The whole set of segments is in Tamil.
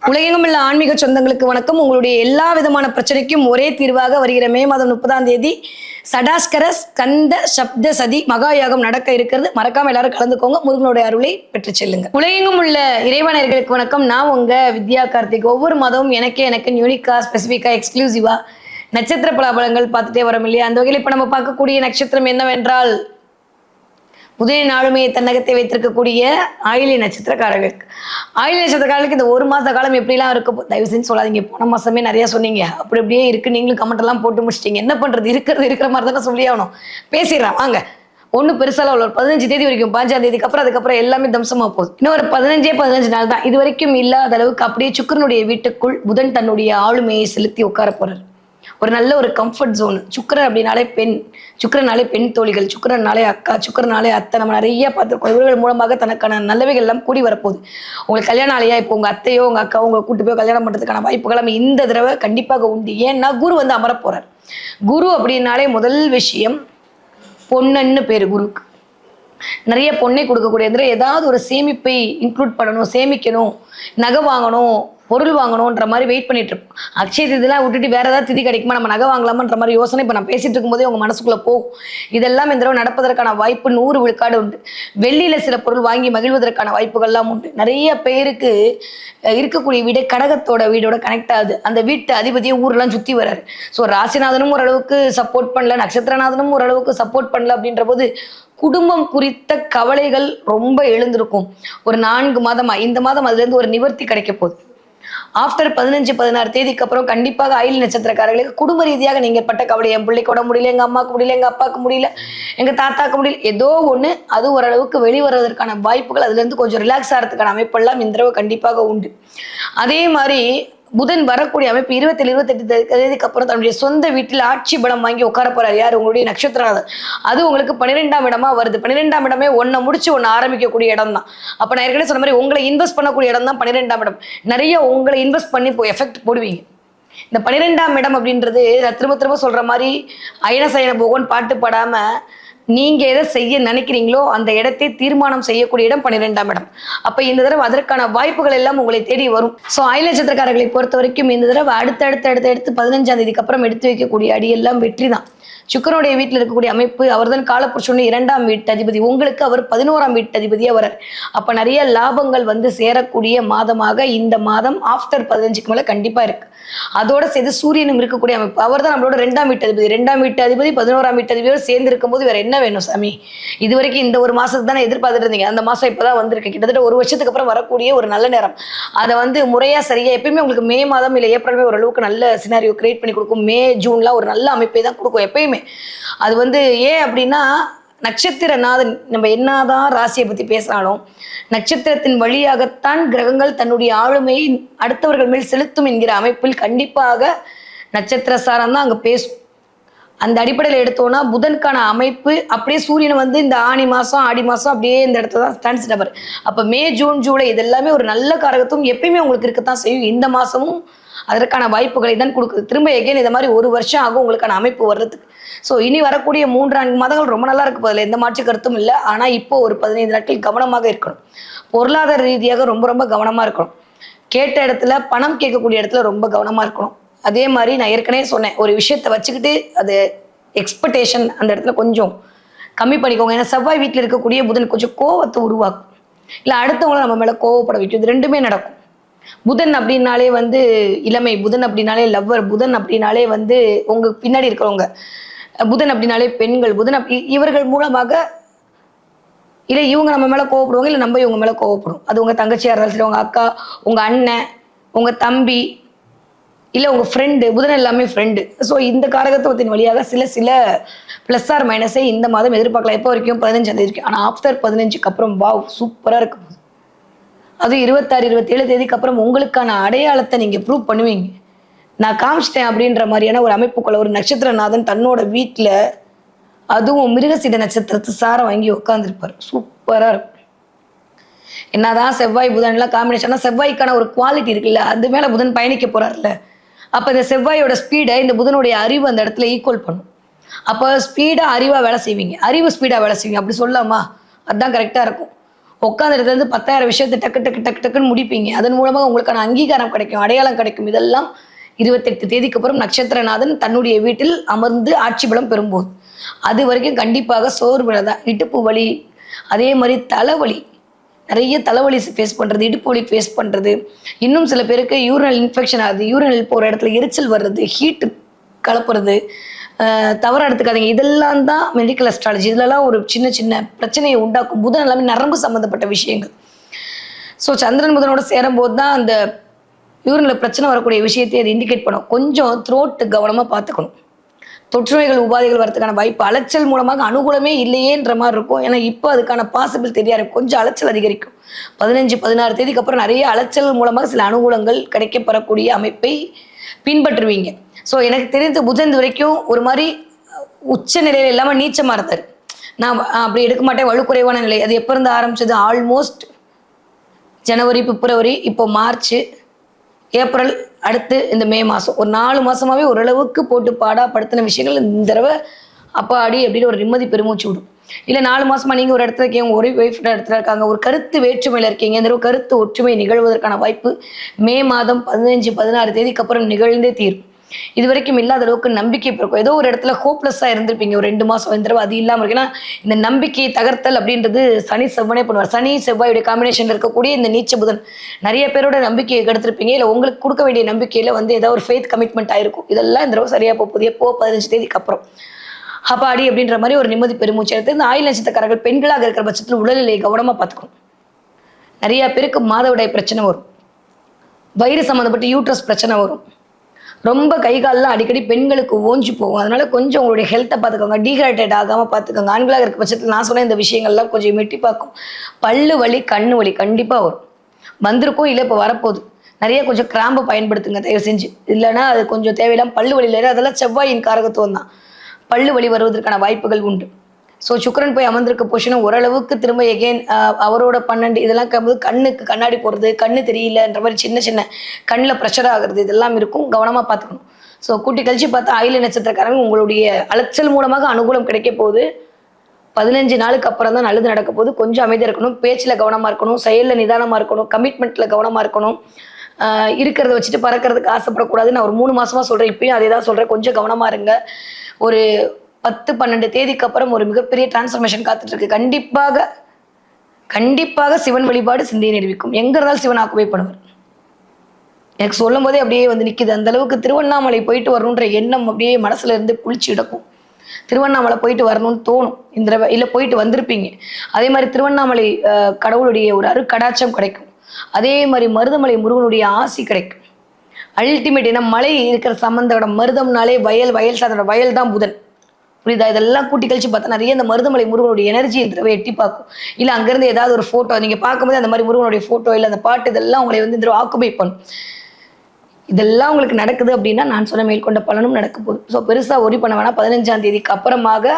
உலகெங்கும் உள்ள ஆன்மீக சொந்தங்களுக்கு வணக்கம். உங்களுடைய எல்லா விதமான பிரச்சனைக்கும் ஒரே தீர்வாக வருகிற மே மாதம் 30 சடாஸ்கர ஸ்கந்த சப்த சதி மகா யாகம் நடக்க இருக்கிறது. மறக்காம எல்லாரும் கலந்துக்கோங்க. முருகனுடைய அருளை பெற்று செல்லுங்க. உலகெங்கும் உள்ள இறைவனர்களுக்கு வணக்கம். நான் உங்க வித்யா கார்த்திக். ஒவ்வொரு மாதமும் எனக்கு யூனிக்கா ஸ்பெசிஃபிக்கா எக்ஸ்க்ளூசிவா நட்சத்திர பலாபலங்கள் பார்த்துட்டே வரோம் இல்லையா? அந்த வகையில் இப்ப நம்ம பார்க்கக்கூடிய நட்சத்திரம் என்னவென்றால் புதனின் ஆளுமையை தன்னகத்தை வைத்திருக்கக்கூடிய ஆயிலி நட்சத்திரக்காரர்களுக்கு. ஆயிலி நட்சத்திரக்காரர்களுக்கு இந்த ஒரு மாத காலம் எப்படிலாம் இருக்கும் தயவு செஞ்சு சொல்லாதீங்க. போன மாசமே நிறைய சொன்னீங்க, அப்படி அப்படியே இருக்கு, நீங்களும் கமெண்ட் எல்லாம் போட்டு முடிச்சிட்டீங்க. என்ன பண்றது, இருக்கிற மாதிரி தானே சொல்லி ஆகணும். பேசிடுறான் வாங்க. ஒன்றும் பெருசால உள்ள 15 தேதி வரைக்கும், 5ஆம் தேதிக்கு அப்புறம் அதுக்கப்புறம் எல்லாமே தம்சமா போகுது. இன்னும் ஒரு 15 நாள் தான். இது வரைக்கும் இல்லாத அளவுக்கு அப்படியே சுக்கிரனுடைய வீட்டுக்குள் புதன் தன்னுடைய ஆளுமையை செலுத்தி உட்கார போறாரு. ஒரு நல்ல ஒரு கம்ஃபர்ட் ஜோன். சுக்கிரன் அப்படின்னாலே பெண், சுக்கிரனாலே பெண் தோழிகள், சுக்கிரனாலே அக்கா, சுக்கிரனாலே அத்தை. நம்ம நிறைய பார்த்துருக்கோம். இவர்கள் மூலமாக தனக்கான நல்லவைகள் எல்லாம் கூடி வரப்போகுது. உங்களுக்கு கல்யாணம் ஆலையா, இப்போ உங்க அத்தையோ உங்க அக்காவோ உங்களை கூட்டு போய் கல்யாணம் பண்றதுக்கான வாய்ப்புகள் இந்த தடவை கண்டிப்பாக உண்டு. ஏன்னா குரு வந்து அமர போறார். குரு அப்படின்னாலே முதல் விஷயம் பொன்னன்னு பேரு குருக்கு. நிறைய பொண்ணை கொடுக்கக்கூடியது. ஏதாவது ஒரு சேமிப்பை இன்க்ளூட் பண்ணணும், சேமிக்கணும், நகை வாங்கணும், பொருள் வாங்கணுன்ற மாதிரி வெயிட் பண்ணிட்டு இருப்போம். அக்ஷய திதிலாம் விட்டுட்டு வேற ஏதாவது திதி கிடைக்குமா, நம்ம நகை வாங்கலாமான்ற மாதிரி யோசனை இப்போ நான் பேசிட்டு இருக்கும்போதே உங்க மனசுக்குள்ள போகும். இதெல்லாம் இந்த தடவை நடப்பதற்கான வாய்ப்பு 100 விழுக்காடு உண்டு. வெள்ளியில சில பொருள் வாங்கி மகிழ்வதற்கான வாய்ப்புகள்லாம் உண்டு. நிறைய பேருக்கு இருக்கக்கூடிய வீடு கடகத்தோட வீடோட கனெக்ட் ஆகுது. அந்த வீட்டு அதிபதியை ஊரெல்லாம் சுத்தி வர்றாரு. ஸோ ராசிநாதனும் ஓரளவுக்கு சப்போர்ட் பண்ணல, நட்சத்திரநாதனும் ஓரளவுக்கு சப்போர்ட் பண்ணல. அப்படின்ற போது குடும்பம் குறித்த கவலைகள் ரொம்ப எழுந்திருக்கும். ஒரு 4 மாதமா இந்த மாதம் அதுல இருந்து ஒரு நிவர்த்தி கிடைக்க போகுது. ஆஃப்டர் 15-16 தேதிக்கு அப்புறம் கண்டிப்பாக ஆயிலி நட்சத்திரக்காரர்களுக்கு குடும்ப ரீதியாக நீங்க பட்ட கவலை, என் பிள்ளைக்கு உடம்பு முடியல, எங்க அம்மாவுக்கு முடியல, எங்க அப்பாவுக்கு முடியல, எங்க தாத்தாக்கு முடியல, ஏதோ ஒண்ணு அது ஓரளவுக்கு வெளிவருவதற்கான வாய்ப்புகள், அதுல இருந்து கொஞ்சம் ரிலாக்ஸ் ஆகிறதுக்கான அமைப்பெல்லாம் இந்த தடவை கண்டிப்பாக உண்டு. அதே மாதிரி புதன் வரக்கூடிய அமைப்பு 27-28 தேதிக்கு அப்புறம் தன்னுடைய சொந்த வீட்டில் ஆட்சி பலம் வாங்கி உட்கார போறாரு. யார்? உங்களுடைய நட்சத்திரநாதன். அது உங்களுக்கு 12ஆம் இடமா வருது. 12ஆம் இடமே ஒன்றை முடிச்சு ஒன்று ஆரம்பிக்கக்கூடிய இடம் தான். அப்ப நான் ஏற்கனவே சொன்ன மாதிரி உங்களை இன்வெஸ்ட் பண்ணக்கூடிய இடம் தான் 12ஆம் இடம். நிறைய உங்களை இன்வெஸ்ட் பண்ணி எஃபெக்ட் போடுவீங்க. இந்த 12ஆம் இடம் அப்படின்றது திரும்ப சொல்ற மாதிரி அயனசயன போகோன்னு பாட்டு பாடாம நீங்க எதை செய்ய நினைக்கிறீங்களோ அந்த இடத்தை தீர்மானம் செய்யக்கூடிய இடம் 12ஆம் இடம். அப்ப இந்த தடவை அதற்கான வாய்ப்புகள் எல்லாம் உங்களை தேடி வரும். ஸோ ஆயில நட்சத்திரக்காரர்களை பொறுத்த வரைக்கும் இந்த தடவை அடுத்து 15ஆம் தேதிக்கு அப்புறம் எடுத்து வைக்கக்கூடிய அடியெல்லாம் வெற்றி தான். சுக்கிரனுடைய வீட்டில் இருக்கக்கூடிய அமைப்பு, அவர் தான் காலபுருஷனுடைய 2ஆம் வீட்டு அதிபதி. உங்களுக்கு அவர் 11ஆம் வீட்டு அதிபதியா வரார். அப்ப நிறைய லாபங்கள் வந்து சேரக்கூடிய மாதமாக இந்த மாதம் ஆஃப்டர் 15க்கு மேல கண்டிப்பா இருக்கு. அதோட சேர்த்து சூரியனும் இருக்கக்கூடிய அமைப்பு. அவர் தான் நம்மளோட 2ஆம் வீட்டு அதிபதி. 2ஆம் வீட்டு அதிபதி 11ஆம் வீட்டு அதிபதியோடு சேர்ந்து இருக்கும்போது வேற என்ன வேணும் சாமி? இது வரைக்கும் இந்த ஒரு மாசத்துக்கு தானே எதிர்பார்த்துட்டு இருந்தீங்க. அந்த மாசம் இப்பதான் வந்திருக்கு. கிட்டத்தட்ட ஒரு வருஷத்துக்கு அப்புறம் வரக்கூடிய ஒரு நல்ல நேரம். அதை வந்து முறையா சரியா எப்பயுமே உங்களுக்கு மே மாதம் இல்லை ஏப்ரல் ஓரளவுக்கு நல்ல சினாரியோ கிரியேட் பண்ணி கொடுக்கும். மே ஜூன்லாம் ஒரு நல்ல அமைப்பை தான் கொடுக்கும் எப்பயுமே. அது வந்து ஏன் அப்படின்னா நட்சத்திரநாதன், நம்ம என்னதான் ராசியை பத்தி பேசினாலும் நட்சத்திரத்தின் வழியாகத்தான் கிரகங்கள் தன்னுடைய ஆளுமையை அடுத்தவர்கள் மேல் செலுத்தும் என்கிற அமைப்பில் கண்டிப்பாக நட்சத்திர சாரம் தான் அங்க பேசும். அந்த அடிப்படையில் எடுத்தோம்னா புதனுக்கான அமைப்பு அப்படியே சூரியன் வந்து இந்த ஆடி மாசம் அப்படியே இந்த இடத்துல தான் ஸ்டாண்ட்ஸ் நபர். அப்ப மே ஜூன் ஜூலை இதெல்லாமே ஒரு நல்ல காரகத்துவம் எப்பயுமே உங்களுக்கு இருக்கத்தான் செய்யும். இந்த மாசமும் அதற்கான வாய்ப்புகளை தான் கொடுக்குது. திரும்ப எகைன் இந்த மாதிரி ஒரு வருஷம் ஆகும் உங்களுக்கான அமைப்பு வர்றதுக்கு. ஸோ இனி வரக்கூடிய 3-4 மாதங்கள் ரொம்ப நல்லா இருக்கு. அதில் எந்த மாற்று கருத்தும் இல்லை. ஆனால் இப்போ ஒரு 15 நாட்கள் கவனமாக இருக்கணும். பொருளாதார ரீதியாக ரொம்ப கவனமா இருக்கணும். கேட்ட இடத்துல பணம் கேட்கக்கூடிய இடத்துல ரொம்ப கவனமா இருக்கணும். அதே மாதிரி நான் ஏற்கனவே சொன்னேன், ஒரு விஷயத்தை வச்சுக்கிட்டு அது எக்ஸ்பெக்டேஷன் அந்த இடத்துல கொஞ்சம் கம்மி பண்ணிக்கோங்க. ஏன்னா செவ்வாய் வீட்டில் இருக்கக்கூடிய புதன் கொஞ்சம் கோவத்தை உருவாக்கும், இல்லை அடுத்தவங்களும் நம்ம மேலே கோவப்பட வைக்கும். இது ரெண்டுமே நடக்கும். புதன் அப்படின்னாலே வந்து இளமை, புதன் அப்படின்னாலே லவ்வர், புதன் அப்படின்னாலே வந்து உங்க பின்னாடி இருக்கிறவங்க, புதன் அப்படின்னாலே பெண்கள், புதன் இவர்கள் மூலமாக இல்லை இவங்க நம்ம மேலே கோவப்படுவாங்க, இல்லை நம்ம இவங்க மேலே கோவப்படும். அது உங்க தங்கச்சியாக இருந்தாலும் சரி, உங்க அக்கா, உங்க அண்ணன், உங்க தம்பி, இல்லை உங்க ஃப்ரெண்டு. புதன் எல்லாமே ஃப்ரெண்டு. ஸோ இந்த காரகத்துவத்தின் வழியாக சில பிளஸ் ஆர் மைனஸை இந்த மாதம் எதிர்பார்க்கலாம். எப்போ வரைக்கும்? 15ஆம் தேதி வரைக்கும். ஆனால் ஆஃப்டர் 15க்கு அப்புறம் வாவ் சூப்பராக இருக்கும். அது 26-27 தேதிக்கு அப்புறம் உங்களுக்கான அடையாளத்தை நீங்க ப்ரூவ் பண்ணுவீங்க. நான் காமிச்சிட்டேன் அப்படின்ற மாதிரியான ஒரு அமைப்புக்குள்ள ஒரு நட்சத்திரநாதன் தன்னோட வீட்டில், அதுவும் மிருகசீட நட்சத்திரத்தை சாரம் வாங்கி உட்காந்துருப்பாரு. சூப்பரா இருக்கும். என்னதான் செவ்வாய் புதன்லாம் காம்பினேஷன், செவ்வாய்க்கான ஒரு குவாலிட்டி இருக்குல்ல, அது மேல புதன் பயணிக்க போறாருல்ல. அப்ப இந்த செவ்வாயோட ஸ்பீடை இந்த புதனுடைய அறிவு அந்த இடத்துல ஈக்குவல் பண்ணும். அப்ப ஸ்பீடா அறிவா வேலை செய்வீங்க, அறிவு ஸ்பீடா வேலை செய்வீங்க. அப்படி சொல்லலாமா? அதுதான் கரெக்டா இருக்கும். உட்காந்த இடத்துல இருந்து 10,000 விஷயத்தை டக்கு டக்கு டக்கு டக்குன்னு முடிப்பீங்க. அதன் மூலமாக உங்களுக்கான அங்கீகாரம் கிடைக்கும், அடையாளம் கிடைக்கும். இதெல்லாம் 28 தேதிக்கு அப்புறம் நட்சத்திரநாதன் தன்னுடைய வீட்டில் அமர்ந்து ஆட்சி பலம் பெறும்போது. அது வரைக்கும் கண்டிப்பாக சோர்வு தான், இடுப்பு வலி, அதே மாதிரி தலைவலி, நிறைய தலைவலி ஃபேஸ் பண்ணுறது, இடுப்பு வலி ஃபேஸ் பண்ணுறது. இன்னும் சில பேருக்கு யூரினல் இன்ஃபெக்ஷன் ஆகுது, யூரினல் போகிற இடத்துல எரிச்சல் வர்றது, ஹீட்டு கலப்புறது. தவறாக எடுத்துக்காதீங்க, இதெல்லாம் தான் மெடிக்கல் அஸ்ட்ராலஜி. இதெல்லாம் ஒரு சின்ன சின்ன பிரச்சனையை உண்டாக்கும். புதன் எல்லாமே நரம்பு சம்மந்தப்பட்ட விஷயங்கள். ஸோ சந்திரன் புதனோட சேரும்போது தான் அந்த யூரினில் பிரச்சனை வரக்கூடிய விஷயத்தை அது இண்டிகேட் பண்ணும். கொஞ்சம் த்ரோட்டு கவனமாக பார்த்துக்கணும். தொற்றுநோய்கள் உபாதைகள் வரதுக்கான வாய்ப்பு, அலைச்சல் மூலமாக அனுகூலமே இல்லையேன்ற மாதிரி இருக்கும். ஏன்னா இப்போ அதுக்கான பாசிபிள் தெரியாது, கொஞ்சம் அலைச்சல் அதிகரிக்கும். 15-16 தேதிக்கு அப்புறம் நிறைய அலைச்சல் மூலமாக சில அனுகூலங்கள் கிடைக்கப்பெறக்கூடிய அமைப்பை பின்பற்றுவீங்க. ஸோ எனக்கு தெரிந்த புதன் வரைக்கும் ஒரு மாதிரி உச்ச நிலையில் இல்லாமல் நீச்சமாக இருந்தார். நான் அப்படி எடுக்க மாட்டேன், வலுக்குறைவான நிலை. அது எப்போ இருந்து ஆரம்பிச்சது? ஆல்மோஸ்ட் ஜனவரி, பிப்ரவரி, இப்போ மார்ச், ஏப்ரல், அடுத்து இந்த மே மாதம், ஒரு 4 மாதமாகவே ஓரளவுக்கு போட்டு பாடாப்படுத்தின விஷயங்கள் இந்த தடவை அப்பாடி அப்படின்னு ஒரு நிம்மதி பெருமூச்சு விடும். இல்லை 4 மாதமாக நீங்கள் ஒரு இடத்துல இருக்கீங்க, ஒரே ஒய்ஃபோட இடத்துல இருக்காங்க, ஒரு கருத்து வேற்றுமையில் இருக்கீங்க. இந்த தடவை கருத்து ஒற்றுமை நிகழ்வதற்கான வாய்ப்பு மே மாதம் 15-16 தேதிக்கு அப்புறம் நிகழ்ந்தே தீரும். இது வரைக்கும் இல்லாத அளவுக்கு நம்பிக்கை பிறக்கும். ஏதோ ஒரு இடத்துல ஹோப்லெஸ்ஸாக இருந்திருப்பீங்க ஒரு 2 மாதம், இந்த தடவை அது இல்லாமல் இருக்குன்னா இந்த நம்பிக்கையை தகர்த்தல் அப்படின்றது சனி செவ்வானே பண்ணுவார். சனி செவ்வாயுடைய காம்பினேஷன் இருக்கக்கூடிய இந்த நீச்ச புதன் நிறைய பேரோட நம்பிக்கையை கெடுத்திருப்பீங்க. இல்லை உங்களுக்கு கொடுக்க வேண்டிய நம்பிக்கையில் ஏதோ ஒரு ஃபெய்த் கமிட்மெண்ட் ஆயிருக்கும். இதெல்லாம் இந்த தடவை சரியாக போகுது. எப்போ? 15 தேதிக்கு அப்புறம் அப்பாடி அப்படின்ற மாதிரி ஒரு நிம்மதி பெருமூச்சு எடுத்து. இந்த ஆயுள் நட்சத்திரக்காரர்கள் பெண்களாக இருக்கிற பட்சத்தில் உடல்நிலையை கவனமாக பார்த்துக்கணும். நிறைய பேருக்கு மாதவிடாய் பிரச்சனை வரும், வயிறு சம்மந்தப்பட்ட யூட்ரஸ் பிரச்சனை வரும், ரொம்ப கை காலெலாம் அடிக்கடி பெண்களுக்கு ஓஞ்சி போகும். அதனால கொஞ்சம் உங்களுடைய ஹெல்த்தை பார்த்துக்கோங்க, டீஹைட்ரேட் ஆகாமல் பார்த்துக்கோங்க. ஆண்களாக இருக்க பட்சத்தில் நான் சொன்ன இந்த விஷயங்கள்லாம் கொஞ்சம் மெட்டி பார்க்கும். பல்லு வலி, கண்ணு வலி கண்டிப்பாக வரும், வந்திருக்கும், இல்லை இப்போ வரப்போகுது. நிறைய கொஞ்சம் கிராம்பு பயன்படுத்துங்க தயவு செஞ்சு. இல்லைன்னா அது கொஞ்சம் தேவையில்லாமல் பல்லு வலியில் அதெல்லாம் செவ்வாயின் காரகத்துவம் தான், பல்லு வலி வருவதற்கான வாய்ப்புகள் உண்டு. ஸோ சுக்கரன் போய் அமர்ந்திருக்க போஷனும் ஓரளவுக்கு திரும்ப எகெயின் அவரோட 12 இதெல்லாம் கம்போது கண்ணுக்கு கண்ணாடி போடுறது, கண்ணு தெரியலன்ற மாதிரி சின்ன சின்ன கண்ணில் ப்ரெஷர் ஆகுறது, இதெல்லாம் இருக்கும். கவனமாக பார்த்துக்கணும். ஸோ கூட்டி கழிச்சு பார்த்தா ஆயில நட்சத்திரக்காரங்க உங்களுடைய அலைச்சல் மூலமாக அனுகூலம் கிடைக்க போகுது. 15 நாளுக்கு அப்புறம் தான் நல்லது நடக்க போகுது. கொஞ்சம் அமைதியாக இருக்கணும், பேச்சில் கவனமாக இருக்கணும், செயலில் நிதானமாக இருக்கணும், கமிட்மெண்ட்டில் கவனமாக இருக்கணும். இருக்கிறத வச்சுட்டு பறக்கிறதுக்கு ஆசைப்படக்கூடாது. நான் ஒரு 3 மாசமாக சொல்கிறேன், இப்பயும் அதே தான் சொல்கிறேன். கொஞ்சம் கவனமாக இருங்க. ஒரு 10-12 தேதிக்கு அப்புறம் ஒரு மிகப்பெரிய டிரான்ஸ்ஃபர்மேஷன் காத்துட்டு இருக்கு. கண்டிப்பாக சிவன் வழிபாடு சிந்தையை நிரூபிக்கும். எங்க இருந்தாலும் சிவன் ஆக்குவைப்படுவார். எனக்கு சொல்லும் போதே அப்படியே நிக்குது. அந்த அளவுக்கு திருவண்ணாமலை போயிட்டு வரணுன்ற எண்ணம் அப்படியே மனசுல இருந்து குளிச்சு இடக்கும். திருவண்ணாமலை போயிட்டு வரணும்னு தோணும். இந்த தடவை இல்லை போயிட்டு வந்திருப்பீங்க. அதே மாதிரி திருவண்ணாமலை கடவுளுடைய ஒரு அருக்கடாட்சம் கிடைக்கும். அதே மாதிரி மருதமலை முருகனுடைய ஆசி கிடைக்கும். அல்டிமேட். ஏன்னா மலை இருக்கிற சம்பந்தம், மருதம்னாலே வயல் சார்ந்த வயல் தான் புதன், புரியுதா? இதெல்லாம் கூட்டி கழிச்சு பார்த்தா நிறைய இந்த மருதமலை முருகனுடைய எனர்ஜி இந்த தடவை எட்டி பார்க்கும். இல்லை அங்கேருந்து ஏதாவது ஒரு ஃபோட்டோ நீங்கள் பார்க்கும்போது அந்த மாதிரி முருகனுடைய ஃபோட்டோ இல்லை அந்த பாட்டு இதெல்லாம் உங்களை இந்த தடவை ஆக்குபை பண்ணும். இதெல்லாம் உங்களுக்கு நடக்குது அப்படின்னா நான் சொன்ன மேற்கொண்ட பலனும் நடக்க போகுது. ஸோ பெருசாக ஒரி பண்ண வேணாம். 15ஆம் தேதிக்கு அப்புறமாக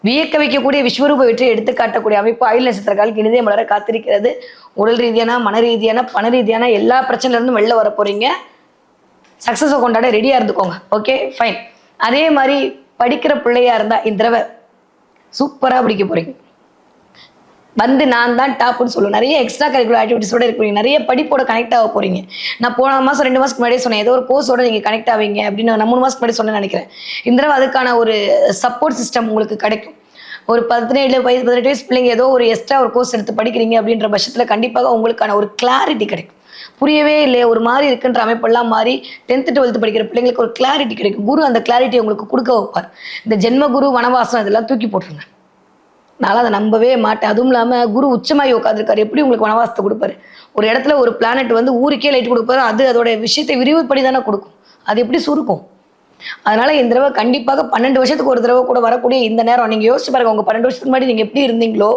வியக்க வைக்கக்கூடிய விஸ்வரூப வெற்றியை எடுத்து காட்டக்கூடிய அமைப்பு ஆயுள் நட்சத்திரக்காலுக்கு இனிதே மலர காத்திருக்கிறது. உடல் ரீதியான, மன ரீதியான, பண ரீதியான எல்லா பிரச்சனையிலிருந்தும் வெளில வர போறீங்க. சக்ஸஸை கொண்டாட ரெடியாக இருந்துக்கோங்க. Okay, fine. அதே மாதிரி படிக்கிற பிள்ளையா இருந்தா இந்த தடவை சூப்பராக படிக்க போறீங்க. நான் தான் டாப்னு சொல்லுவேன். நிறைய எக்ஸ்ட்ரா கரிக்குலர் ஆக்டிவிட்டிஸோட இருக்கிறீங்க. நிறைய படிப்போட கனெக்ட் ஆக போறீங்க. நான் போன மாதம் 2 மாதத்துக்கு முன்னாடியே சொன்னேன், ஏதோ ஒரு கோர்ஸோட நீங்க கனெக்ட் ஆவீங்க அப்படின்னு. நான் 3 மாதத்துக்கு முன்னாடி சொன்னேன்னு நினைக்கிறேன். இந்த தடவை அதுக்கான ஒரு சப்போர்ட் சிஸ்டம் உங்களுக்கு கிடைக்கும். ஒரு 17 வயசு 18 வயசு பிள்ளைங்க ஏதோ ஒரு எக்ஸ்ட்ரா ஒரு கோர்ஸ் எடுத்து படிக்கிறீங்க அப்படின்ற பட்சத்தில் கண்டிப்பாக உங்களுக்கான ஒரு கிளாரிட்டி கிடைக்கும். புரியவே இல்லையே, ஒரு மாதிரி இருக்குன்ற அமைப்பெல்லாம் மாறி 10th 12th படிக்கிற பிள்ளைங்களுக்கு ஒரு கிளாரிட்டி கிடைக்கும். குரு அந்த கிளாரிட்டி உங்களுக்கு கொடுக்க வைப்பார். இந்த ஜென்ம குரு, வனவாசம் இதெல்லாம் தூக்கி போட்டுருங்க. நான் அதை நம்பவே மாட்டேன். அதுவும் இல்லாமல் குரு உச்சமாகி உட்காந்துருக்காரு. எப்படி உங்களுக்கு வனவாசத்தை கொடுப்பாரு? ஒரு இடத்துல ஒரு பிளானட் ஊருக்கே லைட் கொடுப்பாரு. அதோட விஷயத்தை விரிவுபடி தானே கொடுக்கும். அது எப்படி சுருக்கும்? அதனால இந்த தடவை கண்டிப்பாக 12 வருஷத்துக்கு ஒரு தடவை கூட வரக்கூடிய இந்த நேரம் நீங்கள் யோசிச்சு பாருங்க. உங்க 12 வருஷத்துக்கு முன்னாடி நீங்கள் எப்படி இருந்தீங்களோ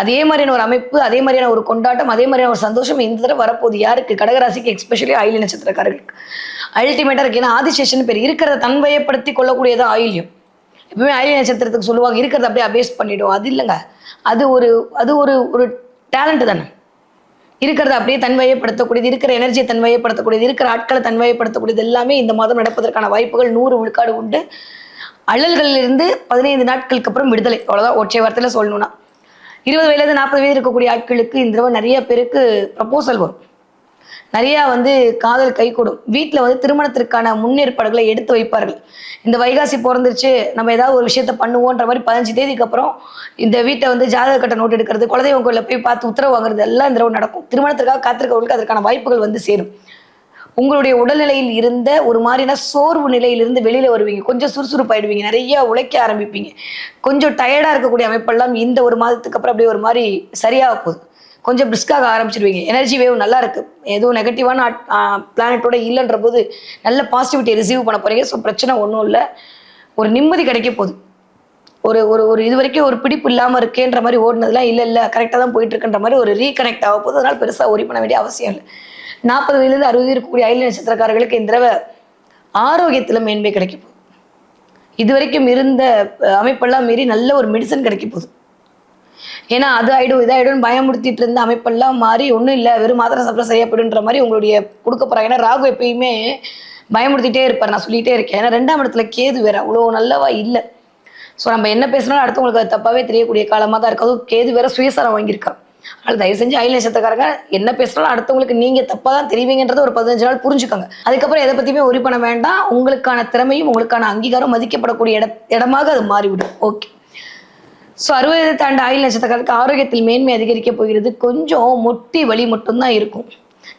அதே மாதிரியான ஒரு அமைப்பு, அதே மாதிரியான ஒரு கொண்டாட்டம், அதே மாதிரியான ஒரு சந்தோஷம் இந்த தடவை வரப்போகுது. யாருக்கு? கடகராசிக்கு, எக்ஸ்பெஷலி ஆயில்ய நட்சத்திரக்காரர்களுக்கு அல்டிமேட்டா இருக்கு. ஏன்னா ஆதிசேஷன் பேர் இருக்கிறத தன்வயப்படுத்தி கொள்ளக்கூடியதான் ஆயில்யம். எப்பவுமே ஆயில்ய நட்சத்திரத்துக்கு சொல்லுவாங்க இருக்கிறத அப்படியே அபேஸ் பண்ணிடும். அது இல்லைங்க, அது ஒரு ஒரு டேலண்ட் தானே. இருக்கிறத அப்படியே தன்வயப்படுத்தக்கூடியது, இருக்கிற எனர்ஜியை தன்வயப்படுத்தக்கூடியது, இருக்கிற ஆட்களை தன்வயப்படுத்தக்கூடியது எல்லாமே இந்த மாதம் நடப்பதற்கான வாய்ப்புகள் 100 விழுக்காடு உண்டு. அழல்களிலிருந்து 15 நாட்களுக்கு அப்புறம் விடுதலை. அவ்வளோதான் ஒற்றை வார்த்தையில சொல்லணும்னா. 20 வயதுலேருந்து 40 வயது இருக்கக்கூடிய ஆட்களுக்கு இந்த தடவை நிறைய பேருக்கு ப்ரப்போசல் வரும். நிறையா வந்து காதல் கைகூடும். வீட்டில் வந்து திருமணத்திற்கான முன்னேற்பாடுகளை எடுத்து வைப்பார்கள். இந்த வைகாசி பிறந்துருச்சு, நம்ம ஏதாவது ஒரு விஷயத்த பண்ணுவோன்ற மாதிரி 15 தேதிக்கு அப்புறம் இந்த வீட்டை வந்து ஜாதக கட்ட நோட் எடுக்கிறது, குலதெய்வம் கோயிலில் போய் பார்த்து உத்தரவு வாங்குறது எல்லாம் இந்த தடவை நடக்கும். திருமணத்திற்காக காத்திருக்கவர்களுக்கு அதற்கான வாய்ப்புகள் வந்து சேரும். உங்களுடைய உடல்நிலையில் இருந்த ஒரு மாதிரியான சோர்வு நிலையிலிருந்து வெளியில வருவீங்க. கொஞ்சம் சுறுசுறுப்பாயிடுவீங்க. நிறைய உழைக்க ஆரம்பிப்பீங்க. கொஞ்சம் டயர்டா இருக்கக்கூடிய அமைப்பெல்லாம் இந்த ஒரு மாதத்துக்கு அப்புறம் அப்படியே ஒரு மாதிரி சரியாக போகுது. கொஞ்சம் பிரிஸ்காக ஆரம்பிச்சிருவீங்க. எனர்ஜி வேவ் நல்லா இருக்கு. எதுவும் நெகட்டிவான பிளானட்டோட இல்லைன்ற போது நல்ல பாசிட்டிவிட்டியை ரிசீவ் பண்ண போறீங்க. ஸோ பிரச்சனை ஒன்றும் இல்லை. ஒரு நிம்மதி கிடைக்க போகுது. ஒரு ஒரு ஒரு இது வரைக்கும் ஒரு பிடிப்பு இல்லாமல் இருக்கேன்ற மாதிரி ஓடினதுலாம் இல்லை கரெக்டாக தான் போயிட்டு இருக்குன்ற மாதிரி ஒரு ரீகனெக்ட் ஆக போகுது. அதனால பெருசாக ஒரி பண்ண வேண்டிய அவசியம் இல்லை. 40 வயதுலேருந்து 60 இருக்கக்கூடிய அயல் நட்சத்திரக்காரர்களுக்கு இந்த தடவை ஆரோக்கியத்தில் மேன்மை கிடைக்க போகுது. இது வரைக்கும் இருந்த அமைப்பெல்லாம் மீறி நல்ல ஒரு மெடிசன் கிடைக்க போகுது. ஏன்னா அது ஆயிடும் இதாயிடும் பயமுறுத்திட்டு இருந்த அமைப்பெல்லாம் மாறி ஒன்றும் இல்லை வெறும் மாத்திரை சாப்பிட்டா சரியா போயிடுன்ற மாதிரி உங்களுடைய கொடுக்க போறாங்க. ஏன்னா ராகு எப்பயுமே பயமுறுத்திட்டே இருப்பார். நான் சொல்லிட்டே இருக்கேன். ஏன்னா 2ஆம் இடத்துல கேது வேற அவ்வளோ நல்லவா இல்லை. ஸோ நம்ம என்ன பேசினாலும் அடுத்தவங்களுக்கு அது தப்பாவே தெரியக்கூடிய காலமாக தான் இருக்கு. அதுவும் கேது வேற சுயசாரம் வாங்கியிருக்கான். அதனால தயவு செஞ்சு அயல் நட்சத்திரக்காரங்க என்ன பேசினாலும் அடுத்தவங்களுக்கு நீங்க தப்பா தான் தெரிவிங்கன்றத ஒரு 15 நாள் புரிஞ்சுக்கோங்க. அதுக்கப்புறம் எதை பத்தியுமே ஒரி பண்ண வேண்டாம். உங்களுக்கான திறமையும் உங்களுக்கான அங்கீகாரம் மதிக்கப்படக்கூடிய இடமாக அது மாறிவிடும். ஓகே. ஸோ 60 தாண்ட அயல் நட்சத்திரக்காரருக்கு ஆரோக்கியத்தில் மேன்மை அதிகரிக்க போகிறது. கொஞ்சம் முட்டி வலி மட்டும்தான் இருக்கும்.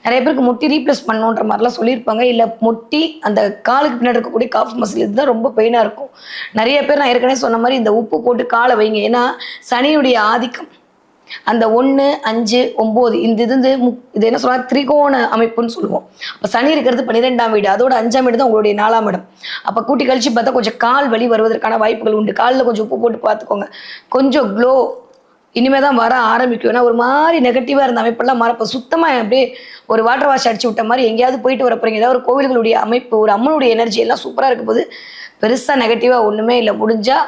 நிறைய பேருக்கு முட்டி ரீப்ளேஸ் பண்ணணுன்ற மாதிரிலாம் சொல்லியிருப்பாங்க. இல்லை முட்டி அந்த காலுக்கு பின்னாடி இருக்கக்கூடிய காஃப் மசில் இதுதான் ரொம்ப பெயினாக இருக்கும். நிறைய பேர் நான் ஏற்கனவே சொன்ன மாதிரி இந்த உப்பு போட்டு காலை வைங்க. ஏன்னா சனியுடைய ஆதிக்கம் அந்த 1, 5, 9 இந்த இது என்ன சொல்றாங்க திரிகோண அமைப்புன்னு சொல்லுவோம். அப்போ சனி இருக்கிறது 12ஆம் வீடு, அதோட 5ஆம் வீடு தான் உங்களுடைய 4ஆம் இடம். அப்போ கூட்டி கழிச்சு பார்த்தா கொஞ்சம் கால் வலி வருவதற்கான வாய்ப்புகள் உண்டு. காலில் கொஞ்சம் உப்பு போட்டு பார்த்துக்கோங்க. கொஞ்சம் க்ளோ இனிமே தான் வர ஆரம்பிக்கும். ஏன்னா ஒரு மாதிரி நெகட்டிவாக இருந்த அமைப்பெல்லாம் மாறப்போ சுத்தமாக அப்படியே ஒரு வாட்டர் வாஷ் அடிச்சு விட்ட மாதிரி எங்கேயாவது போயிட்டு வர போறீங்க. ஏதாவது ஒரு கோவில்களுடைய அமைப்பு ஒரு அம்மனுடைய எனர்ஜி எல்லாம் சூப்பராக இருக்க போது. பெருசாக நெகட்டிவாக ஒன்றுமே இல்லை. முடிஞ்சா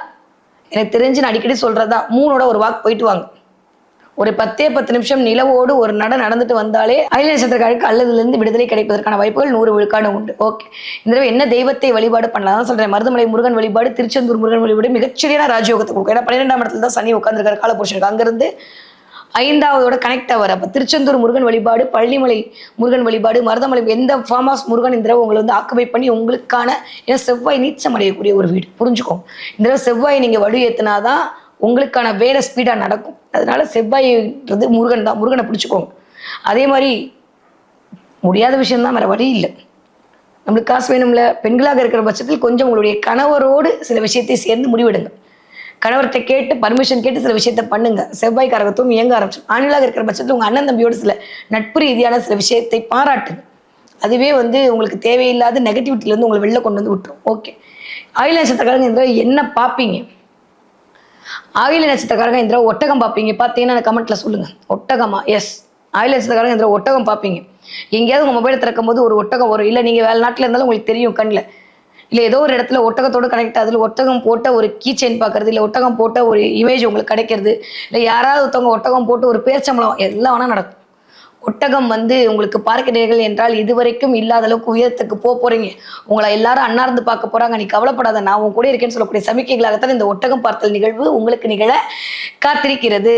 எனக்கு தெரிஞ்சு நான் அடிக்கடி சொல்றதுதான் 3ஓட ஒரு வாக் போயிட்டு வாங்க. ஒரு 10 நிமிஷம் நிலவோடு ஒரு நடந்துட்டு வந்தாலே அயல் நட்சத்திரக்காரருக்கு அல்லதிலிருந்து விடுதலை கிடைப்பதற்கான வாய்ப்புகள் 100 விழுக்காடு உண்டு. ஓகே. இந்த தடவை என்ன தெய்வத்தை வழிபாடு பண்ணலாம் தான் சொல்றேன். மருதமலை முருகன் வழிபாடு, திருச்செந்தூர் முருகன் வழிபாடு மிகச்சரியான ராஜயோகத்தை கொடுக்கும். ஏன்னா 12ஆம் இடத்துல தான் சனி உட்கார்ந்துருக்காரு காலபுருஷனுக்கு. அங்கிருந்து 5ஆவதோட கனெக்ட் ஆவார். அப்போ திருச்செந்தூர் முருகன் வழிபாடு, பழனிமலை முருகன் வழிபாடு, மருதமலை எந்த ஃபார்மாஸ் முருகன் இந்த தடவை உங்களை வந்து ஆக்குபை பண்ணி உங்களுக்கான ஏன்னா செவ்வாய் நீச்சம் அடையக்கூடிய ஒரு வீடு. புரிஞ்சுக்கோங்க. இந்த தடவை செவ்வாய் நீங்க வலு ஏற்றினாதான் உங்களுக்கான வேலை ஸ்பீடாக நடக்கும். அதனால செவ்வாய்ன்றது முருகன் தான். முருகனை பிடிச்சிக்கோங்க. அதே மாதிரி முடியாத விஷயம்தான், வேற வழி இல்லை. நம்மளுக்கு காசு வேணும்ல. பெண்களாக இருக்கிற பட்சத்தில் கொஞ்சம் உங்களுடைய கணவரோடு சில விஷயத்தை சேர்ந்து முடிவெடுங்க. கணவர்கிட்ட கேட்டு பர்மிஷன் கேட்டு சில விஷயத்த பண்ணுங்க. செவ்வாய் காரகத்துவம் இயங்க ஆரம்பிச்சிடும். ஆண்களாக இருக்கிற பட்சத்தில் உங்கள் அண்ணன் தம்பியோடு சில நட்பு ரீதியான சில விஷயத்தை பாராட்டுங்க. அதுவே வந்து உங்களுக்கு தேவையில்லாத நெகட்டிவிட்டிலேருந்து உங்களை வெளில கொண்டு வந்து விட்டுரும். ஓகே. ஆயுள் நட்சத்திரக்காரங்க இந்த என்ன பார்ப்பீங்க? ஆயுள் நட்சத்திரக்காரங்க இந்த ஒட்டகம் பார்ப்பீங்க. பார்த்தீங்கன்னா கமெண்ட்ல சொல்லுங்க. ஒட்டகமா? எஸ். ஆயுள் நட்சத்திரக்காரங்க இந்த ஒட்டகம் பார்ப்பீங்க. எங்கேயாவது உங்கள் மொபைலை திறக்கும் போது ஒரு ஒட்டகம் வரும். இல்லை நீங்கள் வேலை நாட்டில் இருந்தாலும் உங்களுக்கு தெரியும் கண்ணில். இல்லை ஏதோ ஒரு இடத்துல ஒட்டகத்தோடு கனெக்ட் ஆகுது. ஒட்டகம் போட்ட ஒரு கீ செயின் பார்க்கறது, இல்லை ஒட்டகம் போட்ட ஒரு இமேஜ் உங்களுக்கு கிடைக்கிறது, இல்லை யாராவது ஒருத்தவங்க ஒட்டகம் போட்டு ஒரு பேர்ச்சம்பளம் எல்லாம் வேணால் நடக்கும். ஒட்டகம் வந்து உங்களுக்கு பார்க்கிறீர்கள் என்றால் இதுவரைக்கும் இல்லாத அளவுக்கு உயரத்துக்கு போறீங்க. உங்களை எல்லாரும் அன்னார்ந்து பார்க்க போறாங்க. நீ கவலைப்படாத, நான் உன் கூட இருக்கேன்னு சொல்லக்கூடிய சமிக்கைகளாகத்தான் இந்த ஒட்டகம் பார்த்தல் நிகழ்வு உங்களுக்கு நிகழ காத்திருக்கிறது.